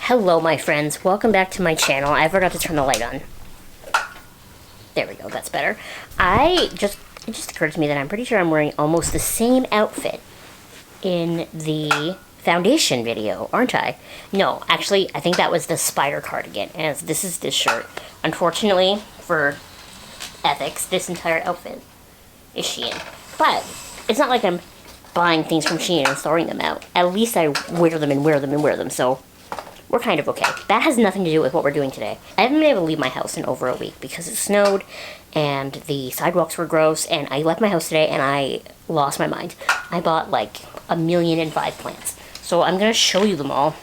Hello my friends, welcome back to my channel. I forgot to turn the light on. There we go, that's better. It just occurred to me that I'm pretty sure I'm wearing almost the same outfit in the foundation video, aren't I? No, actually, I think that was the spider cardigan, as this is this shirt. Unfortunately, for ethics, this entire outfit is Shein. But it's not like I'm buying things from Shein and throwing them out. At least I wear them and wear them and wear them, so we're kind of okay. That has nothing to do with what we're doing today. I haven't been able to leave my house in over a week because it snowed and the sidewalks were gross, and I left my house today and I lost my mind. I bought like 1,000,005 plants. So I'm gonna show you them all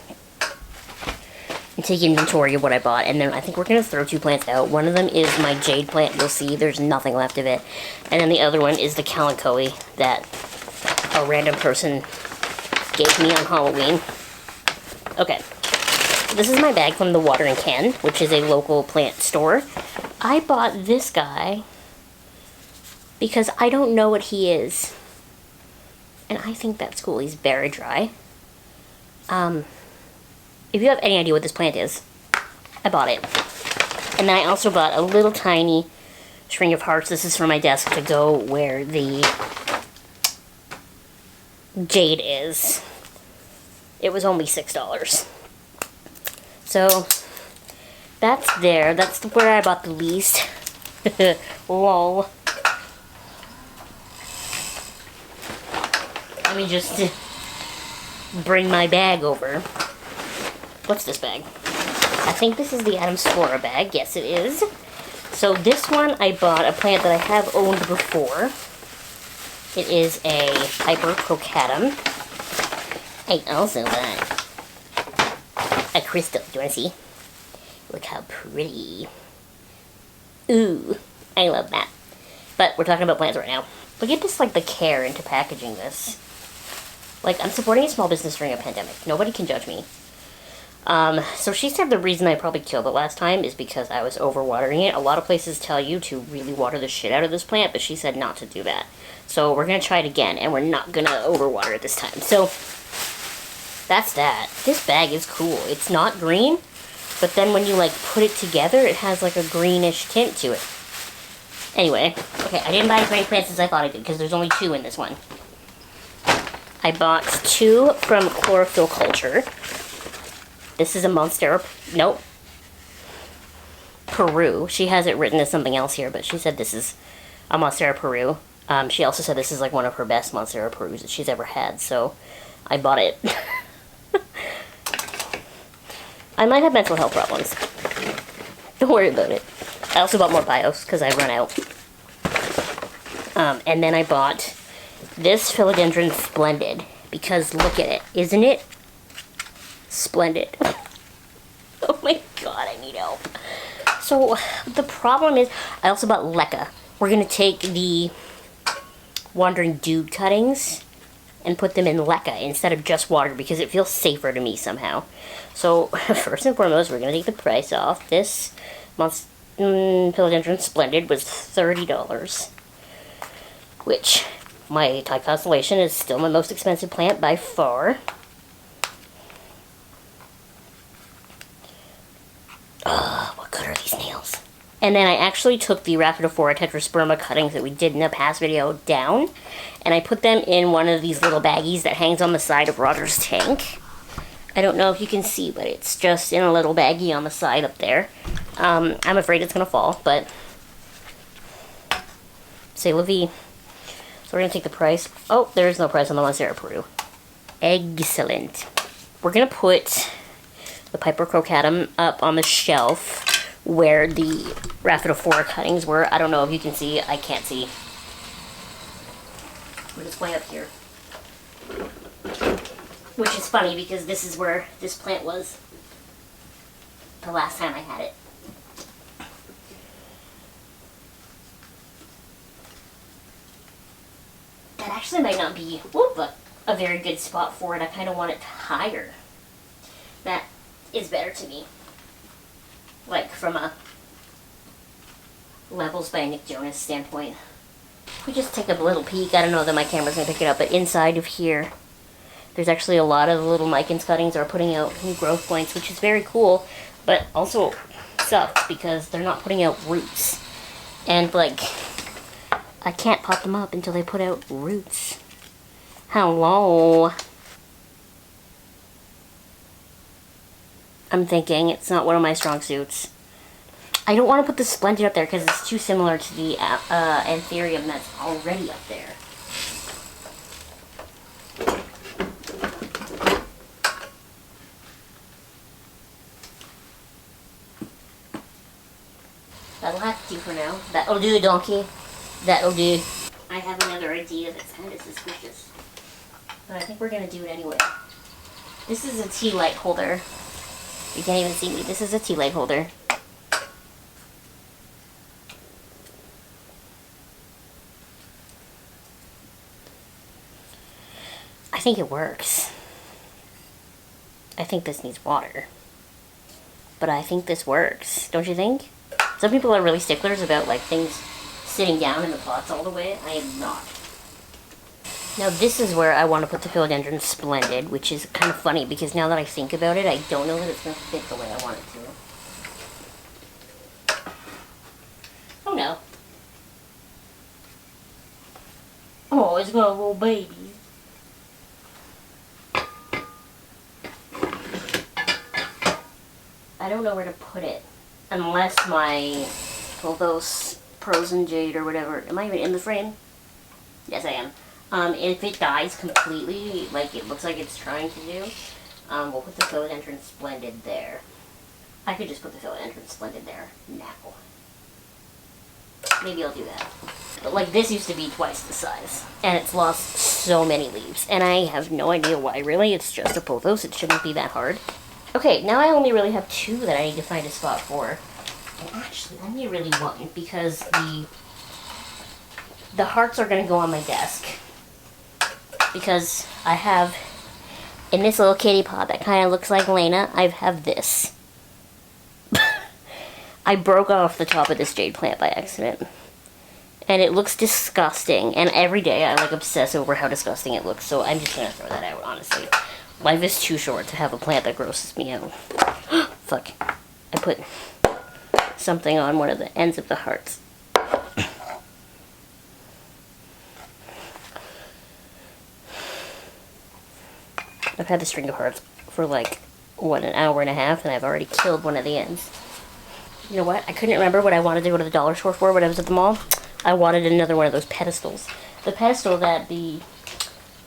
and take inventory of what I bought, and then I think we're gonna throw 2 plants out. One of them is my jade plant. You'll see there's nothing left of it. And then the other one is the kalanchoe that a random person gave me on Halloween. Okay. This is my bag from the Watering Can, which is a local plant store. I bought this guy because I don't know what he is. And I think that's cool. He's very dry. If you have any idea what this plant is, I bought it. And then I also bought a little tiny string of hearts. This is for my desk to go where the jade is. It was only $6. So, that's there. That's where I bought the least. Lol. Let me just bring my bag over. What's this bag? I think this is the Adam's Flora bag. Yes, it is. So this one I bought a plant that I have owned before. It is a Piper crocatum. I also got a crystal. Do you want to see? Look how pretty. Ooh, I love that. But we're talking about plants right now. Look at this, like, the care into packaging this. Like, I'm supporting a small business during a pandemic. Nobody can judge me. So she said the reason I probably killed it last time is because I was overwatering it. A lot of places tell you to really water the shit out of this plant, but she said not to do that. So we're going to try it again, and we're not going to overwater it this time. So that's that. This bag is cool. It's not green, but then when you, like, put it together, it has, like, a greenish tint to it. Anyway, okay, I didn't buy as many plants as I thought I did, because there's only 2 in this one. I bought 2 from Chlorophyll Culture. This is a Monstera, nope, Peru. She has it written as something else here, but she said this is a Monstera Peru. She also said this is like one of her best Monstera Perus that she's ever had, so I bought it. I might have mental health problems. Don't worry about it. I also bought more bios because I run out. And then I bought this Philodendron Splendid because look at it. Isn't it splendid? Oh my god, I need help. So the problem is I also bought leca. We're going to take the Wandering Dude cuttings and put them in leca instead of just water because it feels safer to me somehow. So first and foremost, we're going to take the price off. This Philodendron Splendid was $30, which my Thai Constellation is still my most expensive plant by far. What good are these nails? And then I actually took the Rhaphidophora tetrasperma cuttings that we did in a past video down, and I put them in one of these little baggies that hangs on the side of Roger's tank. I don't know if you can see, but it's just in a little baggie on the side up there. I'm afraid it's going to fall, but c'est la vie. So we're going to take the price. Oh, there is no price on the Monstera Peru. Excellent. We're going to put the Piper crocatum up on the shelf where the Rhaphidophora cuttings were. I don't know if you can see. I can't see. But it's way up here. Which is funny because this is where this plant was the last time I had it. That actually might not be a very good spot for it. I kind of want it higher. That is better to me. Like from a Levels by Nick Jonas standpoint. If we just take a little peek, I don't know that my camera's going to pick it up, but inside of here, There's actually a lot of little micans cuttings are putting out new growth points, which is very cool, but also sucks because they're not putting out roots. And like, I can't pot them up until they put out roots. Hello. I'm thinking it's not one of my strong suits. I don't want to put the Splendid up there because it's too similar to the Anthurium that's already up there. That'll have to do for now. That'll do, donkey. That'll do. I have another idea that's kind of suspicious. But I think we're going to do it anyway. This is a tea light holder. You can't even see me. This is a tea light holder. I think it works. I think this needs water. But I think this works. Don't you think? Some people are really sticklers about like things sitting down in the pots all the way. I am not. Now this is where I want to put the Philodendron Splendid, which is kind of funny because now that I think about it, I don't know that it's going to fit the way I want it to. Oh no. Oh, it's got a little baby. I don't know where to put it. Unless my Philodendron Frozen Jade or whatever. Am I even in the frame? Yes, I am. If it dies completely, like it looks like it's trying to do, we'll put the Philodendron Splendid there. I could just put the Philodendron Splendid there now. Maybe I'll do that. But like this used to be twice the size, and it's lost so many leaves, and I have no idea why. Really, it's just a pothos. It shouldn't be that hard. Okay, now I only really have two that I need to find a spot for. And actually, only really one, because the hearts are going to go on my desk. Because I have, in this little kitty pot that kind of looks like Lena, I have this. I broke off the top of this jade plant by accident. And it looks disgusting. And every day I like obsess over how disgusting it looks. So I'm just going to throw that out, honestly. Life is too short to have a plant that grosses me out. Fuck. I put something on one of the ends of the hearts. I've had the string of hearts for like, what, an hour and a half, and I've already killed one of the ends. You know what? I couldn't remember what I wanted to go to the dollar store for when I was at the mall. I wanted another one of those pedestals. The pedestal that the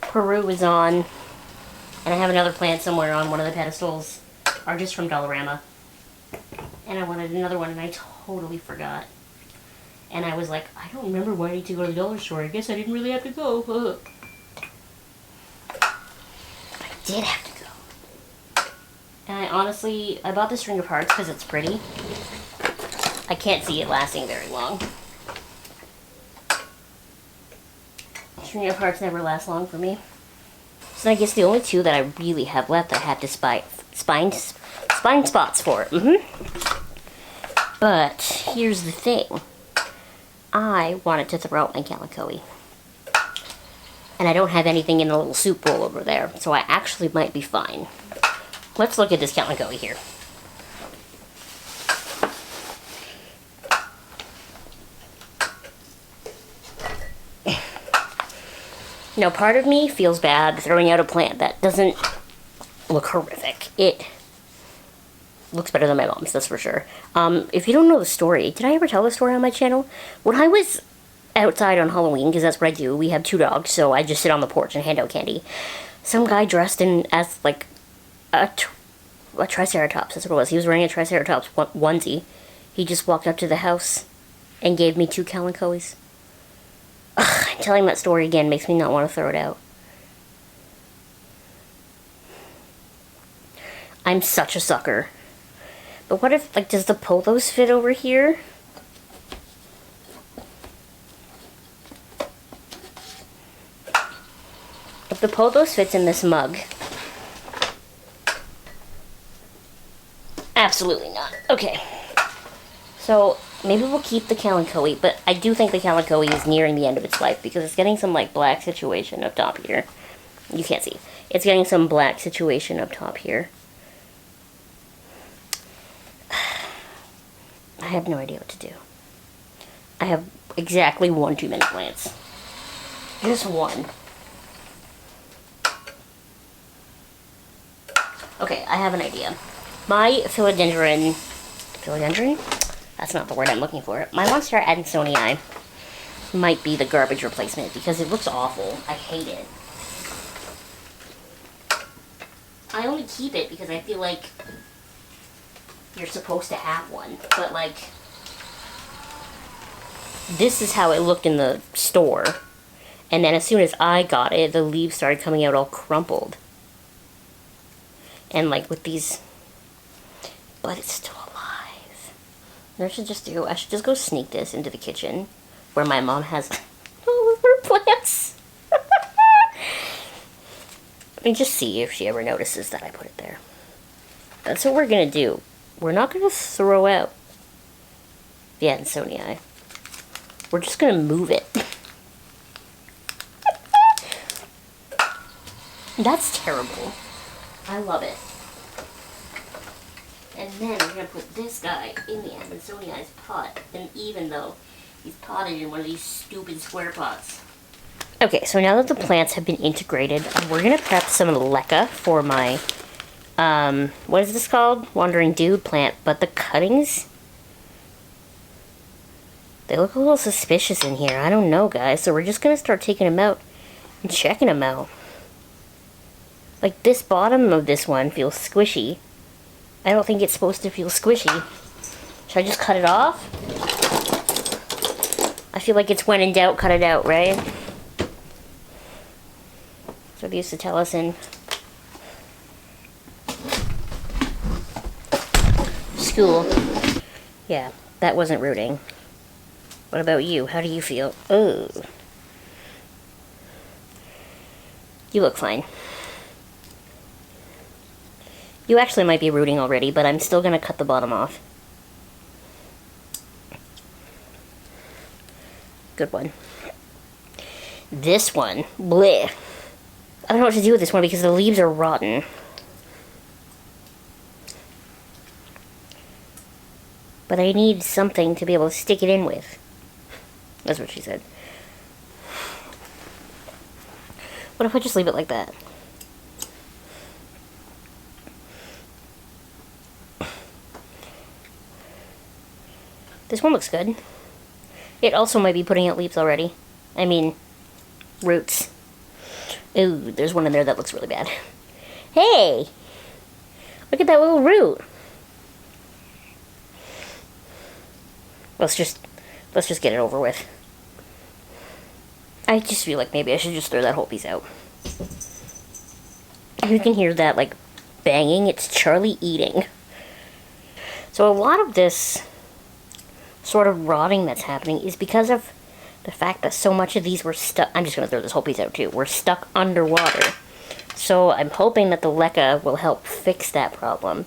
Peru is on, and I have another plant somewhere on one of the pedestals, are just from Dollarama. And I wanted another one, and I totally forgot. And I was like, I don't remember why I need to go to the dollar store. I guess I didn't really have to go. I did have to go. And I honestly, I bought the string of hearts because it's pretty. I can't see it lasting very long. String of hearts never last long for me. So I guess the only two that I really have left I had to spine spots for. But here's the thing. I wanted to throw out my calicoe. And I don't have anything in the little soup bowl over there, so I actually might be fine. Let's look at this calicoe here. Now, part of me feels bad throwing out a plant that doesn't look horrific. It looks better than my mom's, that's for sure. If you don't know the story, did I ever tell the story on my channel? When I was outside on Halloween, because that's what I do, we have two dogs, so I just sit on the porch and hand out candy. Some guy dressed in as, like, a Triceratops, that's what it was. He was wearing a Triceratops onesie. He just walked up to the house and gave me 2 calicoes. Ugh, telling that story again makes me not want to throw it out. I'm such a sucker. But what if, like, does the pothos fit over here? If the pothos fits in this mug. Absolutely not. Okay. So, maybe we'll keep the calicoe, but I do think the calicoe is nearing the end of its life because it's getting some, like, black situation up top here. You can't see. It's getting some black situation up top here. I have no idea what to do. I have exactly one too many plants. Just one. Okay, I have an idea. My philodendron... Philodendron? That's not the word I'm looking for. My Monstera Adansonii might be the garbage replacement because it looks awful. I hate it. I only keep it because I feel like you're supposed to have one. But, like, this is how it looked in the store. And then as soon as I got it, the leaves started coming out all crumpled. And, like, with these... But it's still alive. I should just go sneak this into the kitchen where my mom has all of her plants. And just see if she ever notices that I put it there. That's what we're going to do. We're not going to throw out the Adansonii. We're just going to move it. That's terrible. I love it. And then we're going to put this guy in the Adansonii's pot. And even though he's potted in one of these stupid square pots. Okay, so now that the plants have been integrated, we're going to prep some of the leca for my, what is this called? Wandering Dude plant. But the cuttings, they look a little suspicious in here. I don't know, guys. So we're just going to start taking them out and checking them out. Like, this bottom of this one feels squishy. I don't think it's supposed to feel squishy. Should I just cut it off? I feel like it's when in doubt, cut it out, right? So they used to tell us in school. Yeah, that wasn't rooting. What about you? How do you feel? Oh. You look fine. You actually might be rooting already, but I'm still going to cut the bottom off. Good one. This one, bleh. I don't know what to do with this one because the leaves are rotten. But I need something to be able to stick it in with. That's what she said. What if I just leave it like that? This one looks good. It also might be putting out leaves already. I mean, roots. Ooh, there's one in there that looks really bad. Hey! Look at that little root. Let's just get it over with. I just feel like maybe I should just throw that whole piece out. You can hear that, like, banging. It's Charlie eating. So a lot of this sort of rotting that's happening is because of the fact that so much of these were stuck. I'm just going to throw this whole piece out too. We're stuck underwater. So I'm hoping that the leca will help fix that problem.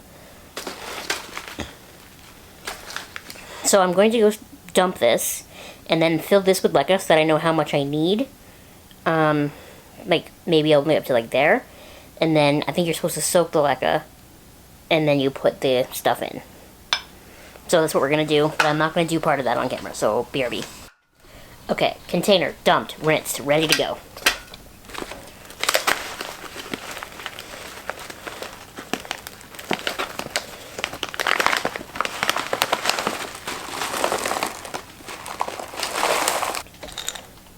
So I'm going to go dump this and then fill this with leca so that I know how much I need. Like maybe only up to like there. And then I think you're supposed to soak the leca and then you put the stuff in. So that's what we're going to do, but I'm not going to do part of that on camera, so BRB. Okay, container, dumped, rinsed, ready to go.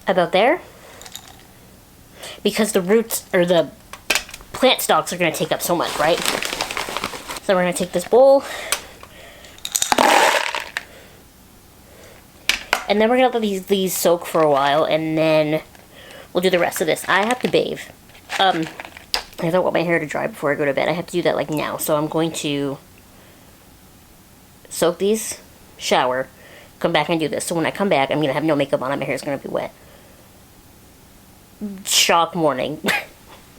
About there. Because the roots, or the plant stalks are going to take up so much, right? So we're going to take this bowl. And then we're going to let these soak for a while, and then we'll do the rest of this. I have to bathe. I don't want my hair to dry before I go to bed. I have to do that, like, now. So I'm going to soak these, shower, come back and do this. So when I come back, I'm going to have no makeup on, and my hair's going to be wet. Shock warning.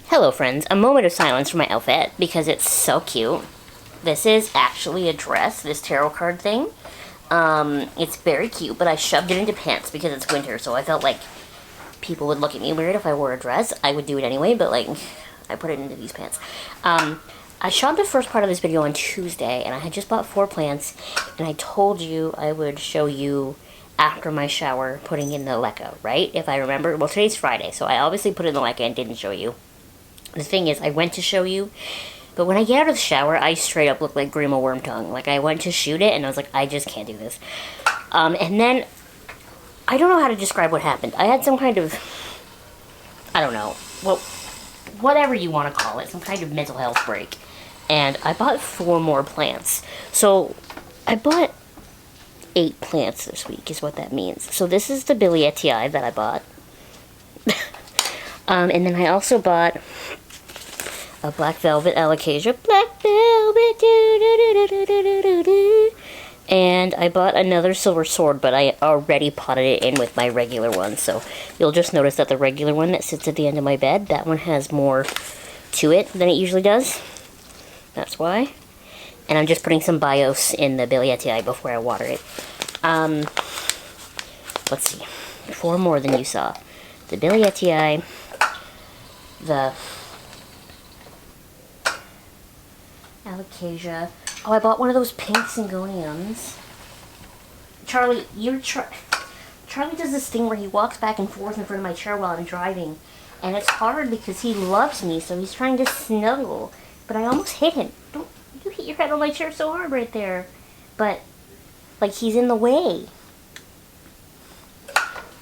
Hello, friends. A moment of silence for my outfit, because it's so cute. This is actually a dress, this tarot card thing. It's very cute, but I shoved it into pants because it's winter, so I felt like people would look at me weird if I wore a dress. I would do it anyway, but like, I put it into these pants. I shot the first part of this video on Tuesday, and I had just bought 4 plants, and I told you I would show you after my shower putting in the leca, right? If I remember. Well, today's Friday, so I obviously put in the leca and didn't show you. The thing is, I went to show you, but when I get out of the shower, I straight up look like Grandma Wormtongue. Like, I went to shoot it, and I was like, I just can't do this. And then, I don't know how to describe what happened. I had some kind of, I don't know, well, whatever you want to call it, some kind of mental health break. And I bought 4 more plants. So, I bought 8 plants this week, is what that means. So this is the leca that I bought. And then I also bought a black velvet alocasia. Black velvet, and I bought another silver sword, but I already potted it in with my regular one. So you'll just notice that the regular one that sits at the end of my bed, that one has more to it than it usually does. That's why. And I'm just putting some bios in the leca before I water it. Let's see. 4 more than you saw. The leca, the alocasia. Oh, I bought one of those pink syngoniums. Charlie, Charlie does this thing where he walks back and forth in front of my chair while I'm driving. And it's hard because he loves me, so he's trying to snuggle. But I almost hit him. Don't you hit your head on my chair so hard right there. But, like, he's in the way.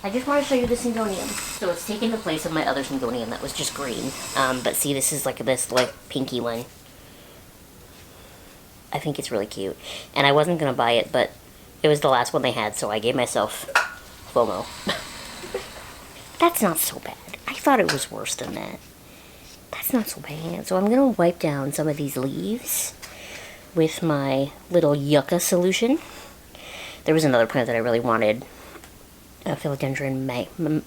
I just want to show you the syngonium. So it's taken the place of my other syngonium that was just green. But see, this is like this, like, pinky one. I think it's really cute. And I wasn't going to buy it, but it was the last one they had, so I gave myself FOMO. That's not so bad. I thought it was worse than that. That's not so bad. So I'm going to wipe down some of these leaves with my little yucca solution. There was another plant that I really wanted. Philodendron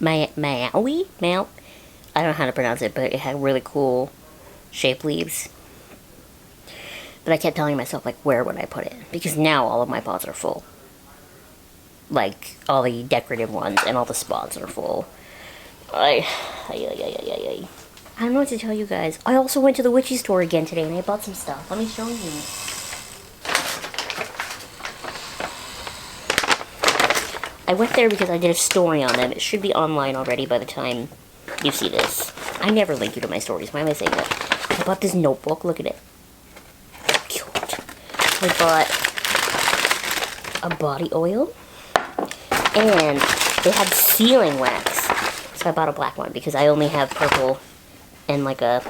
Maui? I don't know how to pronounce it, but it had really cool shaped leaves. But I kept telling myself, like, where would I put it? Because now all of my pots are full. Like, all the decorative ones and all the spots are full. I don't know what to tell you guys. I also went to the witchy store again today and I bought some stuff. Let me show you. I went there because I did a story on them. It should be online already by the time you see this. I never link you to my stories. Why am I saying that? I bought this notebook. Look at it. Cute. I bought a body oil. And they had sealing wax. So I bought a black one because I only have purple and like a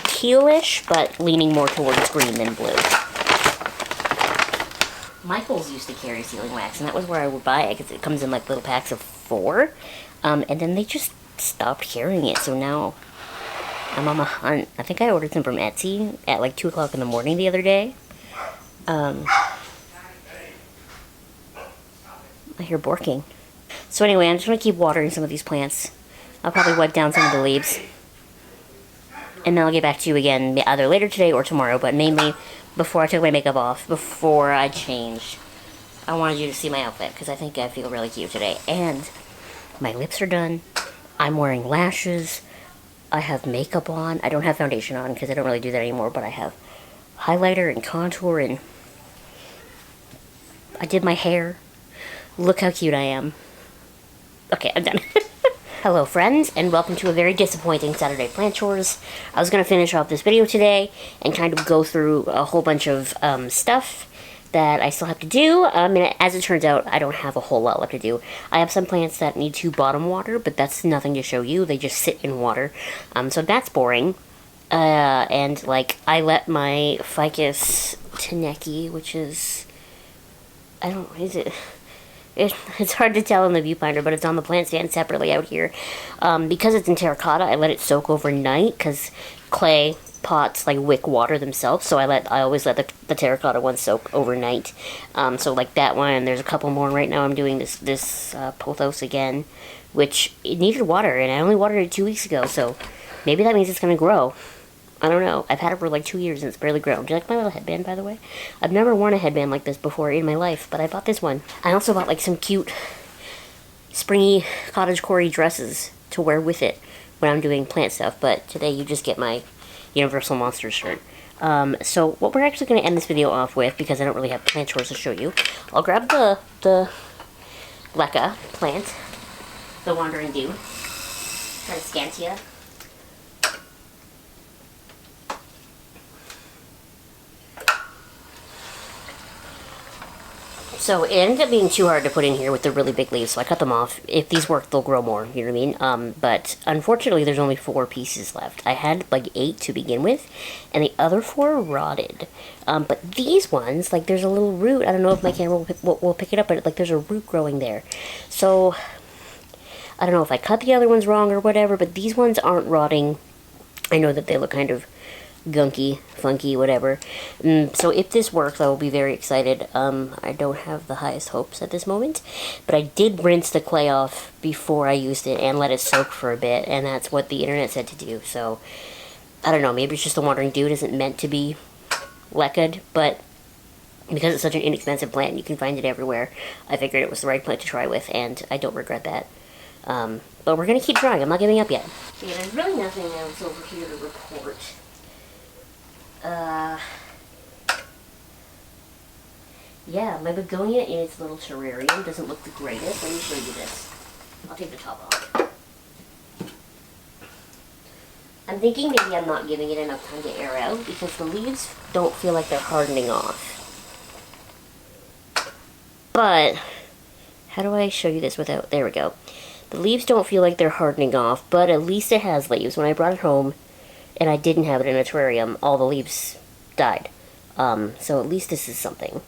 tealish, but leaning more towards green than blue. Michael's used to carry sealing wax, and that was where I would buy it because it comes in like little packs of 4. And then they just stopped carrying it, so now I'm on a hunt. I think I ordered some from Etsy at like 2 o'clock in the morning the other day. I hear borking. So anyway, I'm just going to keep watering some of these plants. I'll probably wipe down some of the leaves. And then I'll get back to you again either later today or tomorrow, but mainly before I took my makeup off, before I changed. I wanted you to see my outfit because I think I feel really cute today. And my lips are done. I'm wearing lashes. I have makeup on. I don't have foundation on because I don't really do that anymore, but I have highlighter and contour, and I did my hair. Look how cute I am. Okay, I'm done. Hello friends, and welcome to a very disappointing Saturday plant chores. I was going to finish off this video today and kind of go through a whole bunch of stuff that I still have to do. And as it turns out, I don't have a whole lot left to do. I have some plants that need to bottom water, but that's nothing to show you. They just sit in water. So that's boring. And like, I let my ficus teneki, which is, I don't know, is it... It's hard to tell in the viewfinder, but it's on the plant stand separately out here. Because it's in terracotta, I let it soak overnight, because clay pots like wick water themselves, so I always let the terracotta ones soak overnight. So like that one, and there's a couple more right now. I'm doing this pothos again, which it needed water, and I only watered it 2 weeks ago, so maybe that means it's going to grow. I don't know. I've had it for like 2 years and it's barely grown. Do you like my little headband, by the way? I've never worn a headband like this before in my life, but I bought this one. I also bought like some cute springy cottagecore dresses to wear with it when I'm doing plant stuff, but today you just get my Universal Monsters shirt. So what we're actually going to end this video off with, because I don't really have plant chores to show you, I'll grab the leca plant, the Wandering Dew. Try to scan to you. So it ended up being too hard to put in here with the really big leaves, so I cut them off. If these work, they'll grow more, you know what I mean? But unfortunately, there's only 4 pieces left. I had like 8 to begin with, and the other 4 rotted. But these ones, like there's a little root. I don't know if my camera will pick it up, but like there's a root growing there. So I don't know if I cut the other ones wrong or whatever, but these ones aren't rotting. I know that they look kind of gunky, funky, whatever. So if this works, I will be very excited. I don't have the highest hopes at this moment, but I did rinse the clay off before I used it and let it soak for a bit, and that's what the internet said to do. So I don't know, maybe it's just the Wandering Dude isn't meant to be leca'd, but because it's such an inexpensive plant, you can find it everywhere. I figured it was the right plant to try with, and I don't regret that. But we're gonna keep trying. I'm not giving up yet. Yeah, there's really nothing else over here to report. Yeah, my begonia in its little terrarium doesn't look the greatest. Let me show you this. I'll take the top off. I'm thinking maybe I'm not giving it enough time to air out because the leaves don't feel like they're hardening off. But, how do I show you this without, there we go. The leaves don't feel like they're hardening off, but at least it has leaves. When I brought it home, and I didn't have it in a terrarium, all the leaves died. So at least this is something.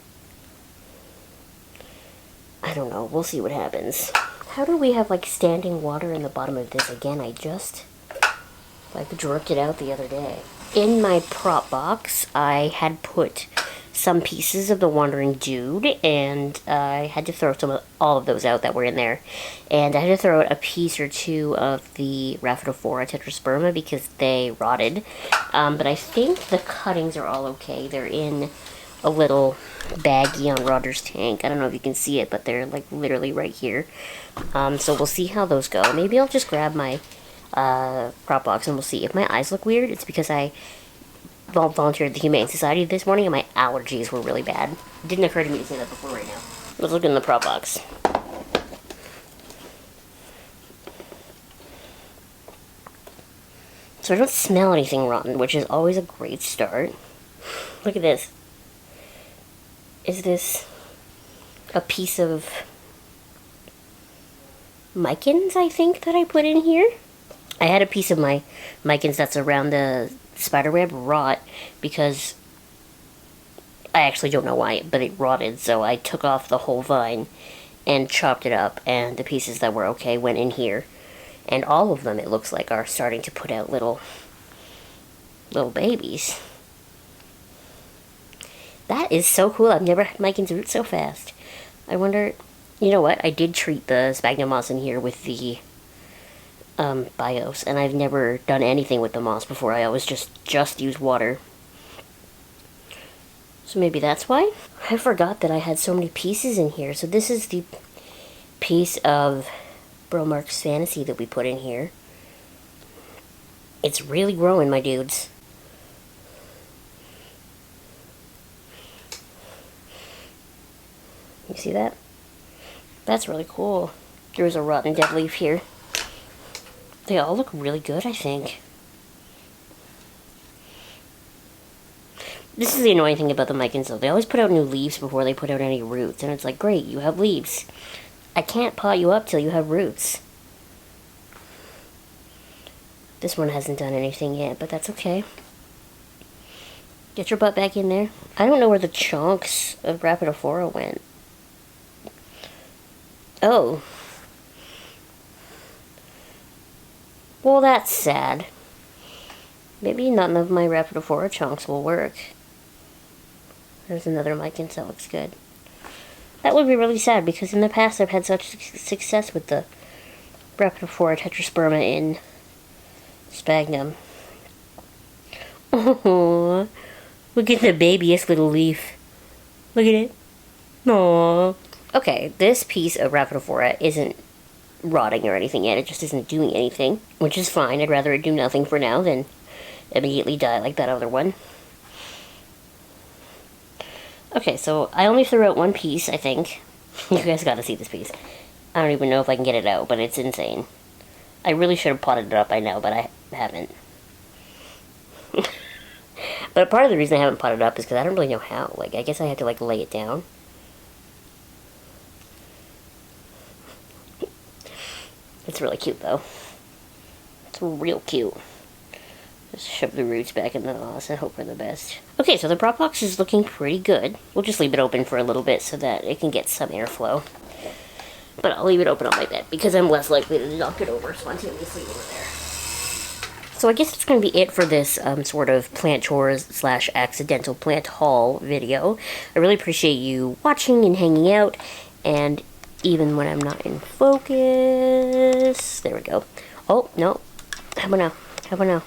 I don't know, we'll see what happens. How do we have like standing water in the bottom of this again? I just like dripped it out the other day. In my prop box, I had put some pieces of the Wandering Dude, and I had to throw all of those out that were in there. And I had to throw out a piece or 2 of the Rhaphidophora tetrasperma because they rotted. But I think the cuttings are all okay. They're in a little baggie on Roger's tank. I don't know if you can see it, but they're like literally right here. So we'll see how those go. Maybe I'll just grab my prop box and we'll see. If my eyes look weird, it's because I volunteered at the Humane Society this morning and my allergies were really bad. It didn't occur to me to say that before right now. Let's look in the prop box. So I don't smell anything rotten, which is always a great start. Look at this. Is this a piece of micans, I think, that I put in here? I had a piece of my micans that's around the spiderweb rot because I actually don't know why, but it rotted, so I took off the whole vine and chopped it up, and the pieces that were okay went in here. And all of them, it looks like, are starting to put out little babies. That is so cool. I've never had micans root so fast. I wonder, you know what? I did treat the sphagnum moss in here with the bios, and I've never done anything with the moss before. I always just use water. So maybe that's why? I forgot that I had so many pieces in here. So this is the piece of Bromark's Fantasy that we put in here. It's really growing, my dudes. You see that? That's really cool. There's a rotten dead leaf here. They all look really good, I think. This is the annoying thing about the micans, though. They always put out new leaves before they put out any roots. And it's like, great, you have leaves. I can't pot you up till you have roots. This one hasn't done anything yet, but that's okay. Get your butt back in there. I don't know where the chunks of Rhaphidophora went. Oh. Well, that's sad. Maybe none of my Rhaphidophora chunks will work. There's another micans that looks good. That would be really sad because in the past I've had such success with the Rhaphidophora tetrasperma in sphagnum. Oh, look at the babyest little leaf. Look at it. Aww. Okay, this piece of Rhaphidophora isn't rotting or anything yet. It just isn't doing anything, which is fine. I'd rather it do nothing for now than immediately die like that other one. Okay, so I only threw out one piece, I think. You guys gotta see this piece. I don't even know if I can get it out, but it's insane. I really should have potted it up by now, but I haven't. But part of the reason I haven't potted it up is because I don't really know how. Like, I guess I had to, like, lay it down. It's really cute, though. It's real cute. Just shove the roots back in the vase and hope for the best. Okay, so the prop box is looking pretty good. We'll just leave it open for a little bit so that it can get some airflow. But I'll leave it open on my bed because I'm less likely to knock it over spontaneously over there. So I guess that's going to be it for this sort of plant chores / accidental plant haul video. I really appreciate you watching and hanging out. And even when I'm not in focus... There we go. Oh, no. How about now? How about now?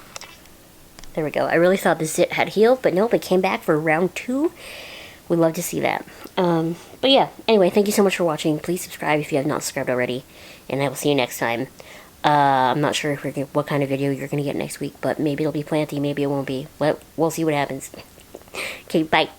There we go. I really thought the zit had healed, but nope, it came back for round 2. We'd love to see that. But yeah, anyway, thank you so much for watching. Please subscribe if you have not subscribed already, and I will see you next time. I'm not sure what kind of video you're going to get next week, but maybe it'll be planty, maybe it won't be. We'll see what happens. Okay, bye.